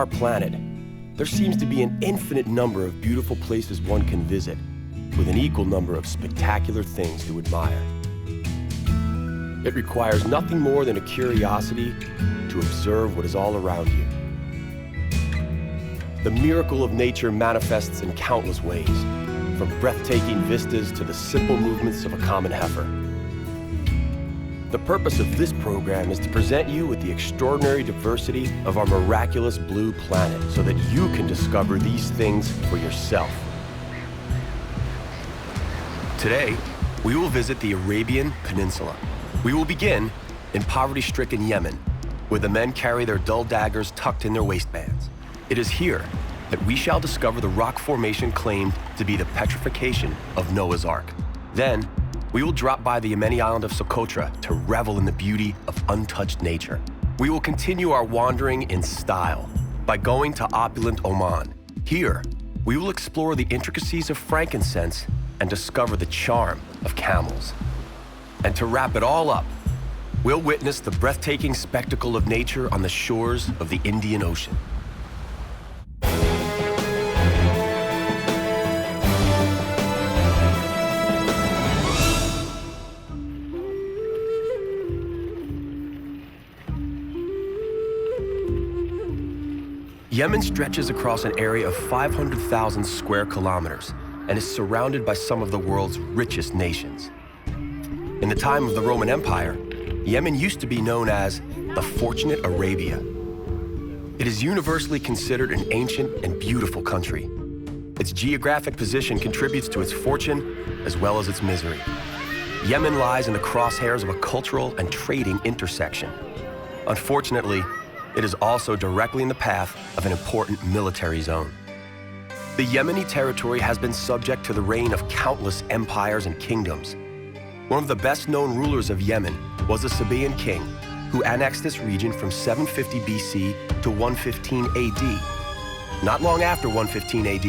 our planet, there seems to be an infinite number of beautiful places one can visit, with an equal number of spectacular things to admire. It requires nothing more than a curiosity to observe what is all around you. The miracle of nature manifests in countless ways, from breathtaking vistas to the simple movements of a common heifer. The purpose of this program is to present you with the extraordinary diversity of our miraculous blue planet so that you can discover these things for yourself. Today, we will visit the Arabian Peninsula. We will begin in poverty-stricken Yemen, where the men carry their dull daggers tucked in their waistbands. It is here that we shall discover the rock formation claimed to be the petrification of Noah's Ark. Then, we will drop by the Yemeni island of Socotra to revel in the beauty of untouched nature. We will continue our wandering in style by going to opulent Oman. Here, we will explore the intricacies of frankincense and discover the charm of camels. And to wrap it all up, we'll witness the breathtaking spectacle of nature on the shores of the Indian Ocean. Yemen stretches across an area of 500,000 square kilometers and is surrounded by some of the world's richest nations. In the time of the Roman Empire, Yemen used to be known as the Fortunate Arabia. It is universally considered an ancient and beautiful country. Its geographic position contributes to its fortune as well as its misery. Yemen lies in the crosshairs of a cultural and trading intersection. Unfortunately, it is also directly in the path of an important military zone. The Yemeni territory has been subject to the reign of countless empires and kingdoms. One of the best-known rulers of Yemen was the Sabaean king, who annexed this region from 750 BC to 115 AD. Not long after 115 AD,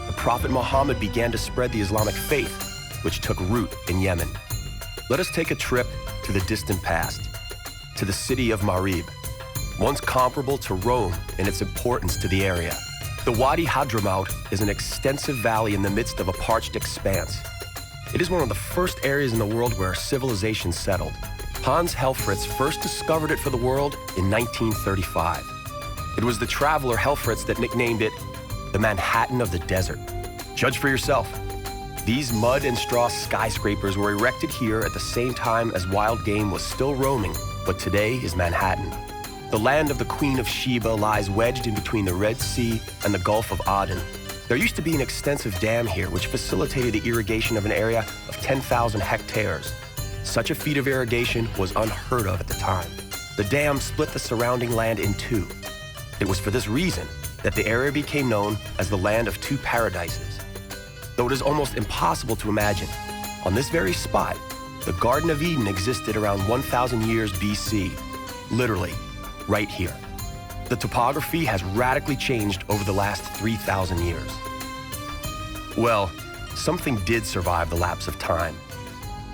the Prophet Muhammad began to spread the Islamic faith, which took root in Yemen. Let us take a trip to the distant past, to the city of Marib, once comparable to Rome in its importance to the area. The Wadi Hadramaut is an extensive valley in the midst of a parched expanse. It is one of the first areas in the world where civilization settled. Hans Helfrich first discovered it for the world in 1935. It was the traveler Helfrich that nicknamed it the Manhattan of the desert. Judge for yourself. These mud and straw skyscrapers were erected here at the same time as wild game was still roaming what today is Manhattan. The land of the Queen of Sheba lies wedged in between the Red Sea and the Gulf of Aden. There used to be an extensive dam here which facilitated the irrigation of an area of 10,000 hectares. Such a feat of irrigation was unheard of at the time. The dam split the surrounding land in two. It was for this reason that the area became known as the Land of Two Paradises. Though it is almost impossible to imagine, on this very spot, the Garden of Eden existed around 1,000 years BC, literally, right here. The topography has radically changed over the last 3,000 years. Well, something did survive the lapse of time.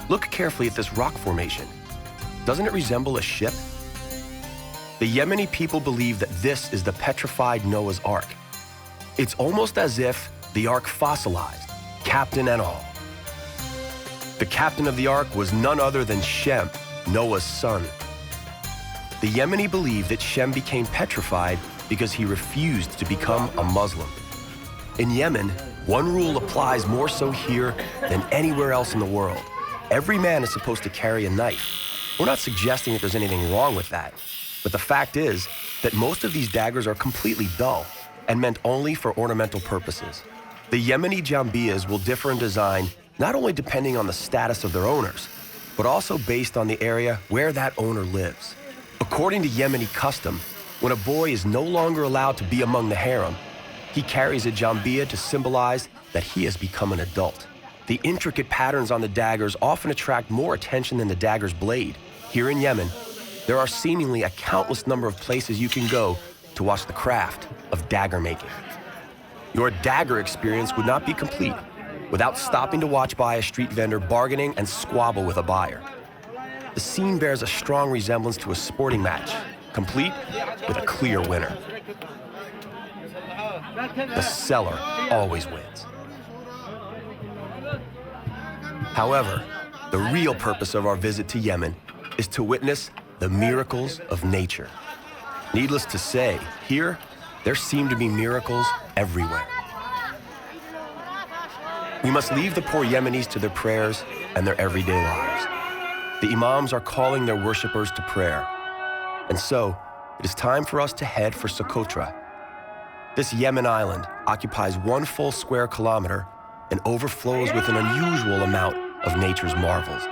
Look carefully at this rock formation. Doesn't it resemble a ship? The Yemeni people believe that this is the petrified Noah's Ark. It's almost as if the Ark fossilized, captain and all. The captain of the Ark was none other than Shem, Noah's son. The Yemeni believe that Shem became petrified because he refused to become a Muslim. In Yemen, one rule applies more so here than anywhere else in the world. Every man is supposed to carry a knife. We're not suggesting that there's anything wrong with that, but the fact is that most of these daggers are completely dull and meant only for ornamental purposes. The Yemeni jambiyas will differ in design not only depending on the status of their owners, but also based on the area where that owner lives. According to Yemeni custom, when a boy is no longer allowed to be among the harem, he carries a jambiya to symbolize that he has become an adult. The intricate patterns on the daggers often attract more attention than the dagger's blade. Here in Yemen, there are seemingly a countless number of places you can go to watch the craft of dagger making. Your dagger experience would not be complete without stopping to watch by a street vendor bargaining and squabble with a buyer. The scene bears a strong resemblance to a sporting match, complete with a clear winner. The seller always wins. However, the real purpose of our visit to Yemen is to witness the miracles of nature. Needless to say, here, there seem to be miracles everywhere. We must leave the poor Yemenis to their prayers and their everyday lives. The imams are calling their worshippers to prayer. And so, it is time for us to head for Socotra. This Yemen island occupies 1 full square kilometer and overflows with an unusual amount of nature's marvels.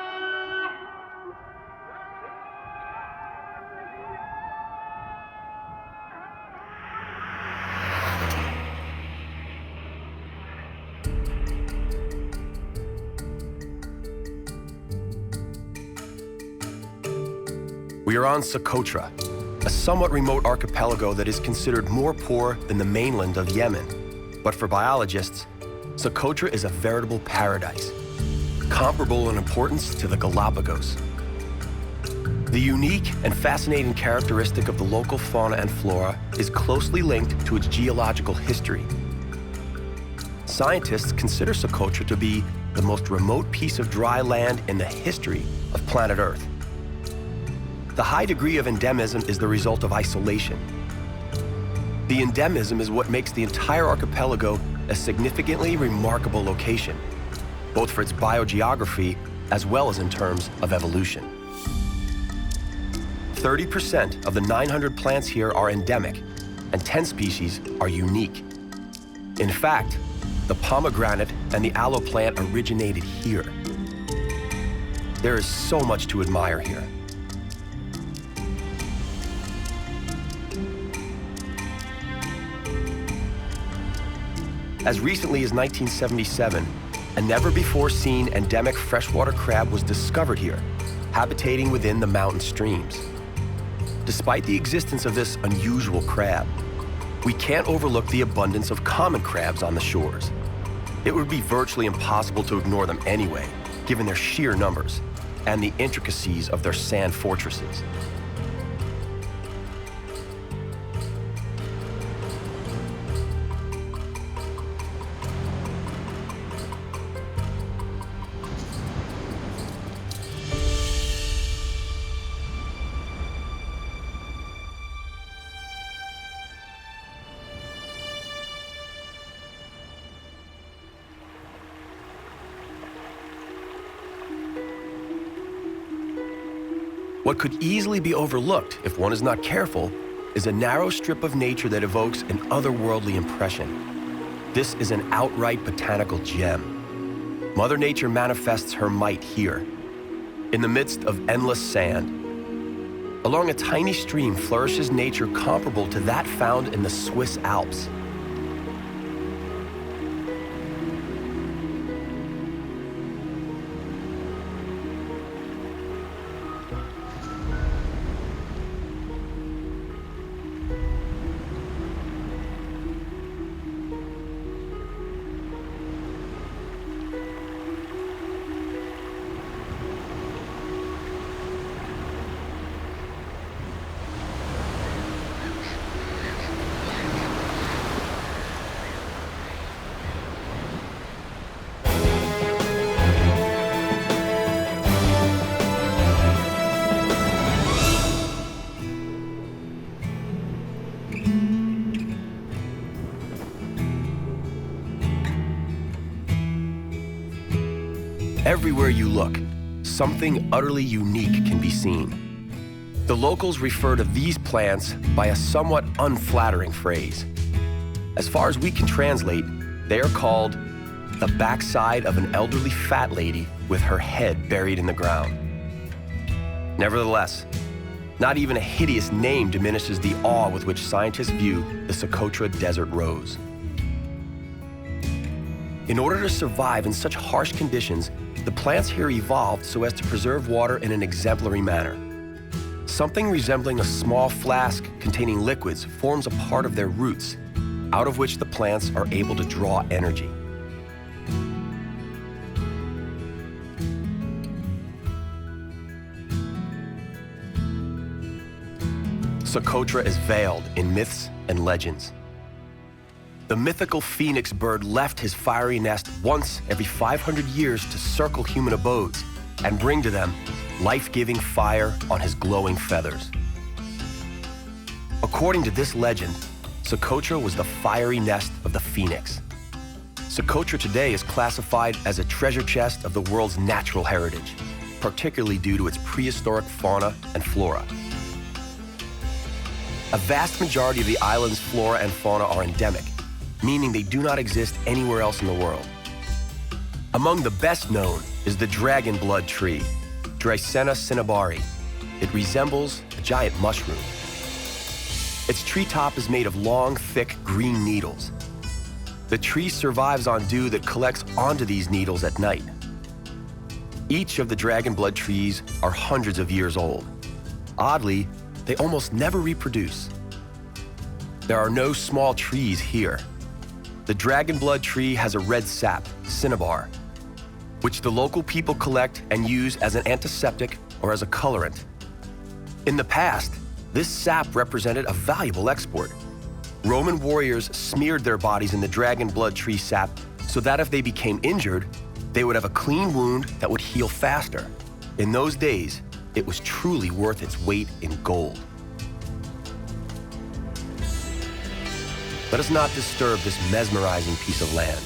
We are on Socotra, a somewhat remote archipelago that is considered more poor than the mainland of Yemen. But for biologists, Socotra is a veritable paradise, comparable in importance to the Galapagos. The unique and fascinating characteristic of the local fauna and flora is closely linked to its geological history. Scientists consider Socotra to be the most remote piece of dry land in the history of planet Earth. The high degree of endemism is the result of isolation. The endemism is what makes the entire archipelago a significantly remarkable location, both for its biogeography as well as in terms of evolution. 30% of the 900 plants here are endemic, and 10 species are unique. In fact, the pomegranate and the aloe plant originated here. There is so much to admire here. As recently as 1977, a never-before-seen endemic freshwater crab was discovered here, habitating within the mountain streams. Despite the existence of this unusual crab, we can't overlook the abundance of common crabs on the shores. It would be virtually impossible to ignore them anyway, given their sheer numbers and the intricacies of their sand fortresses. What could easily be overlooked if one is not careful is a narrow strip of nature that evokes an otherworldly impression. This is an outright botanical gem. Mother Nature manifests her might here, in the midst of endless sand. Along a tiny stream flourishes nature comparable to that found in the Swiss Alps. Everywhere you look, something utterly unique can be seen. The locals refer to these plants by a somewhat unflattering phrase. As far as we can translate, they are called the backside of an elderly fat lady with her head buried in the ground. Nevertheless, not even a hideous name diminishes the awe with which scientists view the Socotra desert rose. In order to survive in such harsh conditions, the plants here evolved so as to preserve water in an exemplary manner. Something resembling a small flask containing liquids forms a part of their roots, out of which the plants are able to draw energy. Socotra is veiled in myths and legends. The mythical phoenix bird left his fiery nest once every 500 years to circle human abodes and bring to them life-giving fire on his glowing feathers. According to this legend, Socotra was the fiery nest of the phoenix. Socotra today is classified as a treasure chest of the world's natural heritage, particularly due to its prehistoric fauna and flora. A vast majority of the island's flora and fauna are endemic, meaning they do not exist anywhere else in the world. Among the best known is the dragon blood tree, Dreissena cinnamomum. It resembles a giant mushroom. Its treetop is made of long, thick green needles. The tree survives on dew that collects onto these needles at night. Each of the dragon blood trees are hundreds of years old. Oddly, they almost never reproduce. There are no small trees here. The dragon blood tree has a red sap, cinnabar, which the local people collect and use as an antiseptic or as a colorant. In the past, this sap represented a valuable export. Roman warriors smeared their bodies in the dragon blood tree sap so that if they became injured, they would have a clean wound that would heal faster. In those days, it was truly worth its weight in gold. Let us not disturb this mesmerizing piece of land.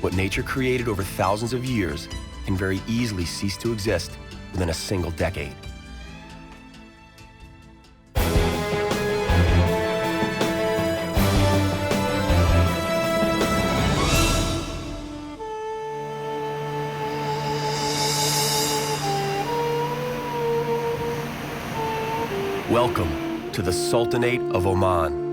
What nature created over thousands of years can very easily cease to exist within a single decade. Welcome to the Sultanate of Oman.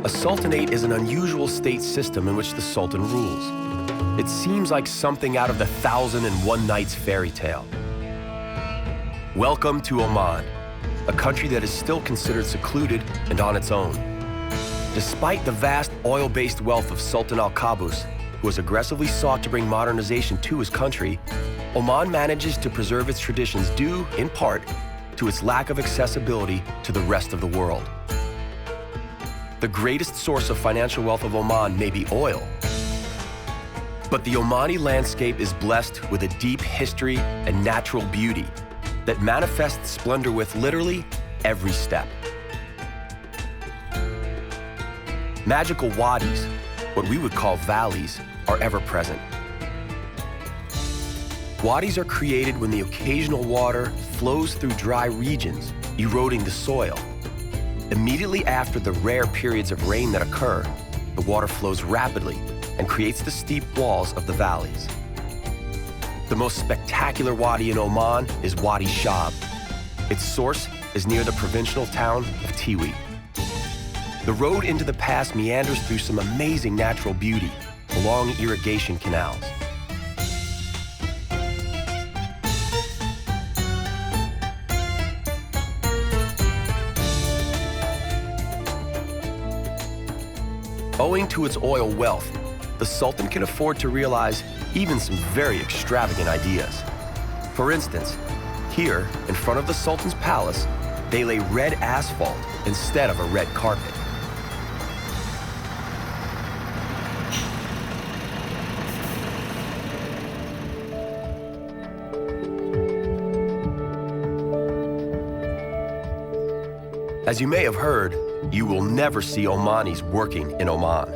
A sultanate is an unusual state system in which the sultan rules. It seems like something out of the 1001 Nights fairy tale. Welcome to Oman, a country that is still considered secluded and on its own. Despite the vast oil-based wealth of Sultan Al-Qaboos, who has aggressively sought to bring modernization to his country, Oman manages to preserve its traditions due, in part, to its lack of accessibility to the rest of the world. The greatest source of financial wealth of Oman may be oil, but the Omani landscape is blessed with a deep history and natural beauty that manifests splendor with literally every step. Magical wadis, what we would call valleys, are ever present. Wadis are created when the occasional water flows through dry regions, eroding the soil. Immediately after the rare periods of rain that occur, the water flows rapidly and creates the steep walls of the valleys. The most spectacular wadi in Oman is Wadi Shab. Its source is near the provincial town of Tiwi. The road into the pass meanders through some amazing natural beauty along irrigation canals. Owing to its oil wealth, the Sultan can afford to realize even some very extravagant ideas. For instance, here, in front of the Sultan's palace, they lay red asphalt instead of a red carpet. As you may have heard, you will never see Omanis working in Oman.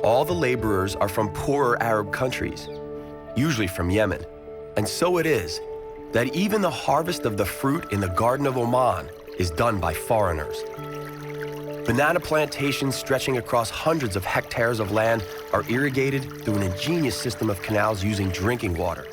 All the laborers are from poorer Arab countries, usually from Yemen. And so it is that even the harvest of the fruit in the Garden of Oman is done by foreigners. Banana plantations stretching across hundreds of hectares of land are irrigated through an ingenious system of canals using drinking water.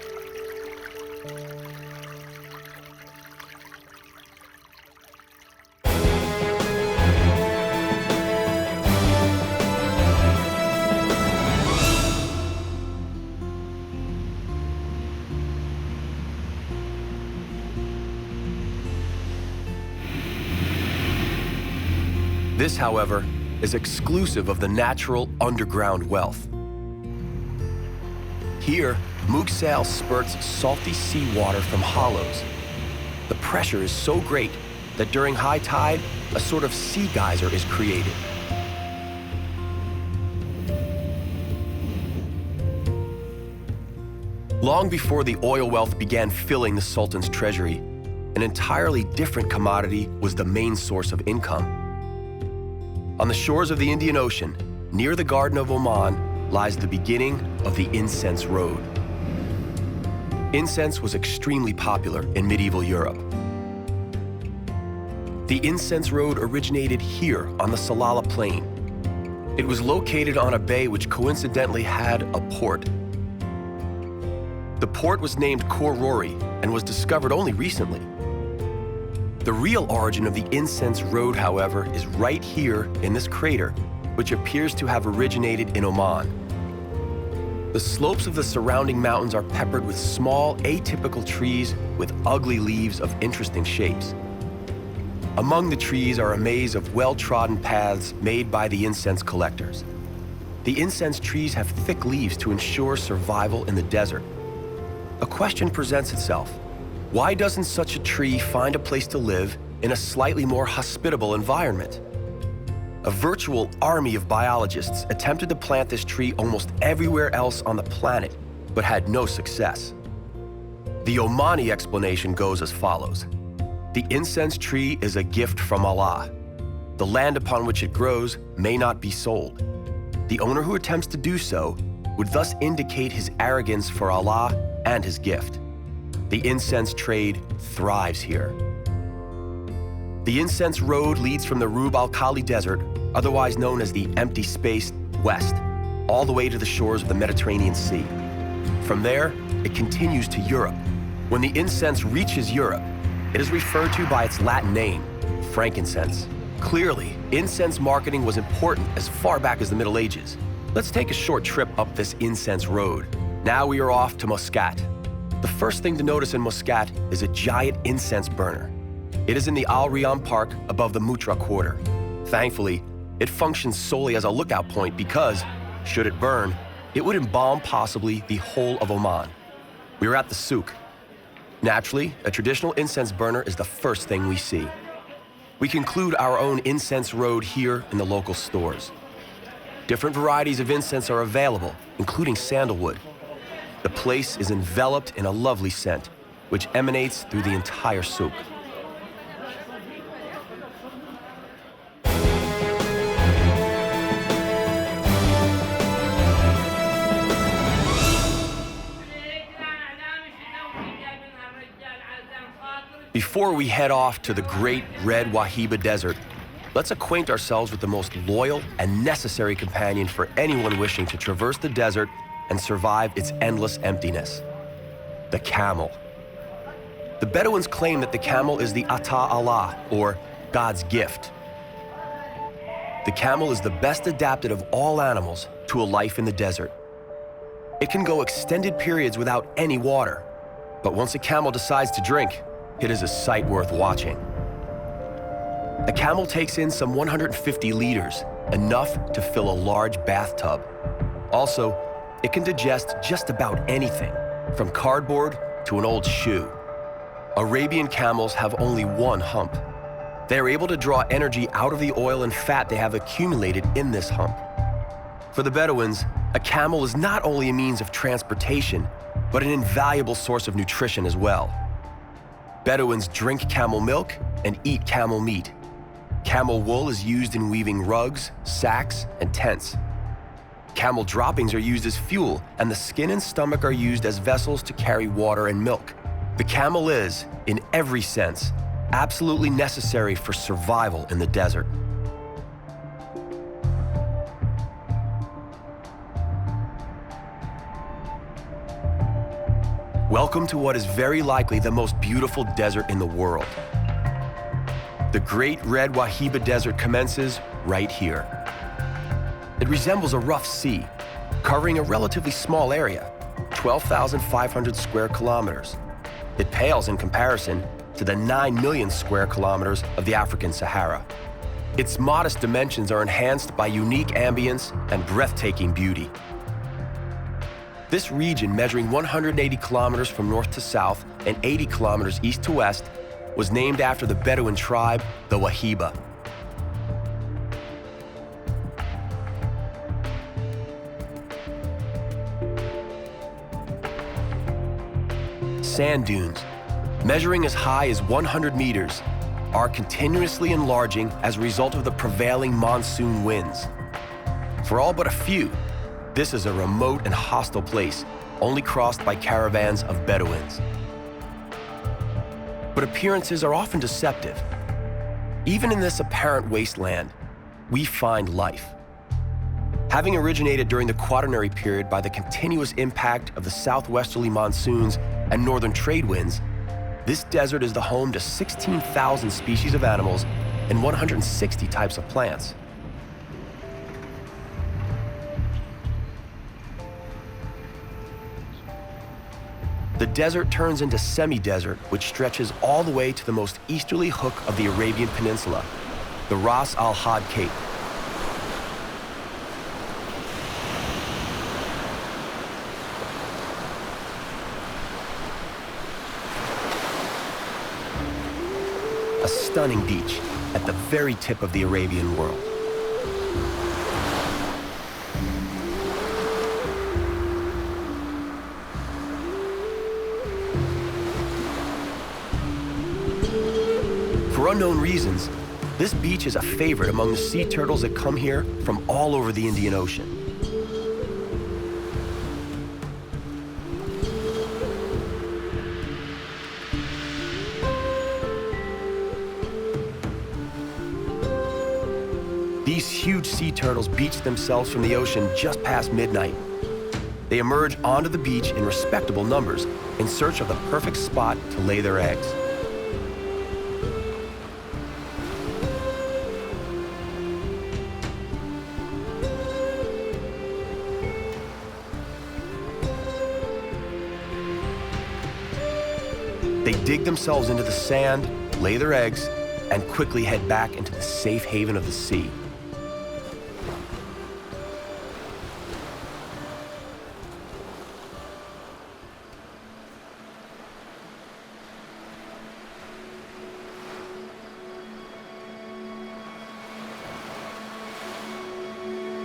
This, however, is exclusive of the natural underground wealth. Here, Mughsal spurts salty seawater from hollows. The pressure is so great that during high tide, a sort of sea geyser is created. Long before the oil wealth began filling the Sultan's treasury, an entirely different commodity was the main source of income. On the shores of the Indian Ocean, near the Garden of Oman, lies the beginning of the incense road. Incense was extremely popular in medieval Europe. The incense road originated here on the Salalah Plain. It was located on a bay which coincidentally had a port. The port was named Khor Rori and was discovered only recently. The real origin of the incense road, however, is right here in this crater, which appears to have originated in Oman. The slopes of the surrounding mountains are peppered with small, atypical trees with ugly leaves of interesting shapes. Among the trees are a maze of well-trodden paths made by the incense collectors. The incense trees have thick leaves to ensure survival in the desert. A question presents itself. Why doesn't such a tree find a place to live in a slightly more hospitable environment? A virtual army of biologists attempted to plant this tree almost everywhere else on the planet, but had no success. The Omani explanation goes as follows. The incense tree is a gift from Allah. The land upon which it grows may not be sold. The owner who attempts to do so would thus indicate his arrogance for Allah and his gift. The incense trade thrives here. The incense road leads from the Rub al-Khali Desert, otherwise known as the Empty Space, west, all the way to the shores of the Mediterranean Sea. From there, it continues to Europe. When the incense reaches Europe, it is referred to by its Latin name, frankincense. Clearly, incense marketing was important as far back as the Middle Ages. Let's take a short trip up this incense road. Now we are off to Muscat. The first thing to notice in Muscat is a giant incense burner. It is in the Al Riyam Park above the Mutra Quarter. Thankfully, it functions solely as a lookout point because, should it burn, it would embalm possibly the whole of Oman. We are at the souk. Naturally, a traditional incense burner is the first thing we see. We conclude our own incense road here in the local stores. Different varieties of incense are available, including sandalwood. The place is enveloped in a lovely scent, which emanates through the entire souk. Before we head off to the great red Wahiba Desert, let's acquaint ourselves with the most loyal and necessary companion for anyone wishing to traverse the desert and survive its endless emptiness: the camel. The Bedouins claim that the camel is the Ata Allah, or God's gift. The camel is the best adapted of all animals to a life in the desert. It can go extended periods without any water, but once a camel decides to drink, it is a sight worth watching. A camel takes in some 150 liters, enough to fill a large bathtub. Also, it can digest just about anything, from cardboard to an old shoe. Arabian camels have only one hump. They are able to draw energy out of the oil and fat they have accumulated in this hump. For the Bedouins, a camel is not only a means of transportation, but an invaluable source of nutrition as well. Bedouins drink camel milk and eat camel meat. Camel wool is used in weaving rugs, sacks, and tents. Camel droppings are used as fuel, and the skin and stomach are used as vessels to carry water and milk. The camel is, in every sense, absolutely necessary for survival in the desert. Welcome to what is very likely the most beautiful desert in the world. The great red Wahiba Desert commences right here. It resembles a rough sea, covering a relatively small area, 12,500 square kilometers. It pales in comparison to the 9 million square kilometers of the African Sahara. Its modest dimensions are enhanced by unique ambience and breathtaking beauty. This region, measuring 180 kilometers from north to south and 80 kilometers east to west, was named after the Bedouin tribe, the Wahiba. Sand dunes, measuring as high as 100 meters, are continuously enlarging as a result of the prevailing monsoon winds. For all but a few, this is a remote and hostile place, only crossed by caravans of Bedouins. But appearances are often deceptive. Even in this apparent wasteland, we find life. Having originated during the Quaternary period by the continuous impact of the southwesterly monsoons and northern trade winds, this desert is the home to 16,000 species of animals and 160 types of plants. The desert turns into semi-desert, which stretches all the way to the most easterly hook of the Arabian Peninsula, the Ras Al Had Cape. A stunning beach at the very tip of the Arabian world. For unknown reasons, this beach is a favorite among the sea turtles that come here from all over the Indian Ocean. These huge sea turtles beach themselves from the ocean just past midnight. They emerge onto the beach in respectable numbers in search of the perfect spot to lay their eggs. They dig themselves into the sand, lay their eggs, and quickly head back into the safe haven of the sea.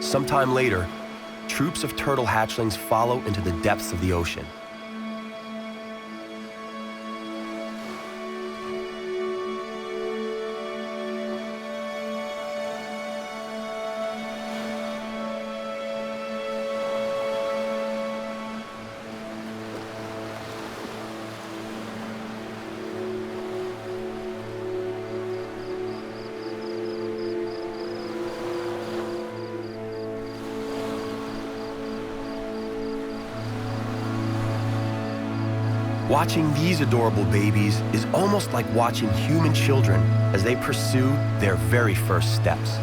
Sometime later, troops of turtle hatchlings follow into the depths of the ocean. Watching these adorable babies is almost like watching human children as they pursue their very first steps.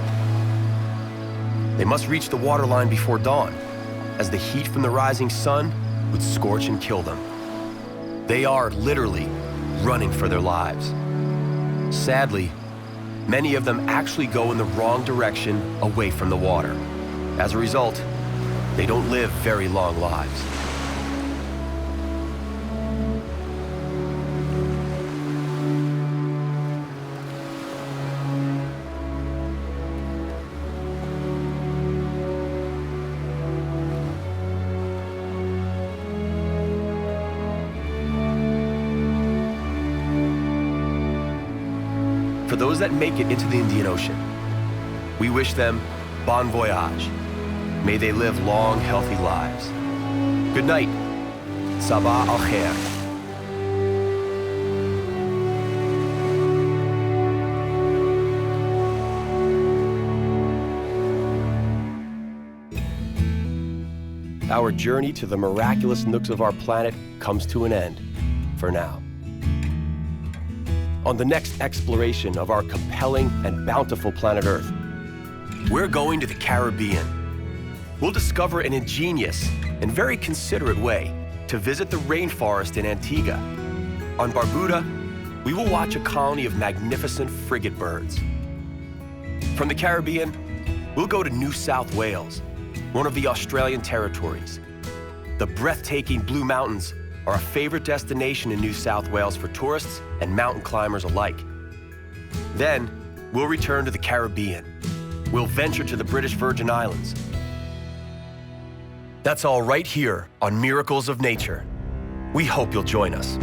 They must reach the waterline before dawn, as the heat from the rising sun would scorch and kill them. They are literally running for their lives. Sadly, many of them actually go in the wrong direction away from the water. As a result, they don't live very long lives. For those that make it into the Indian Ocean, we wish them bon voyage. May they live long, healthy lives. Good night. Sabah al khair. Our journey to the miraculous nooks of our planet comes to an end, for now. On the next exploration of our compelling and bountiful planet Earth, we're going to the Caribbean. We'll discover an ingenious and very considerate way to visit the rainforest in Antigua. On Barbuda, we will watch a colony of magnificent frigate birds. From the Caribbean, we'll go to New South Wales, one of the Australian territories. The breathtaking Blue Mountains are a favorite destination in New South Wales for tourists and mountain climbers alike. Then, we'll return to the Caribbean. We'll venture to the British Virgin Islands. That's all right here on Miracles of Nature. We hope you'll join us.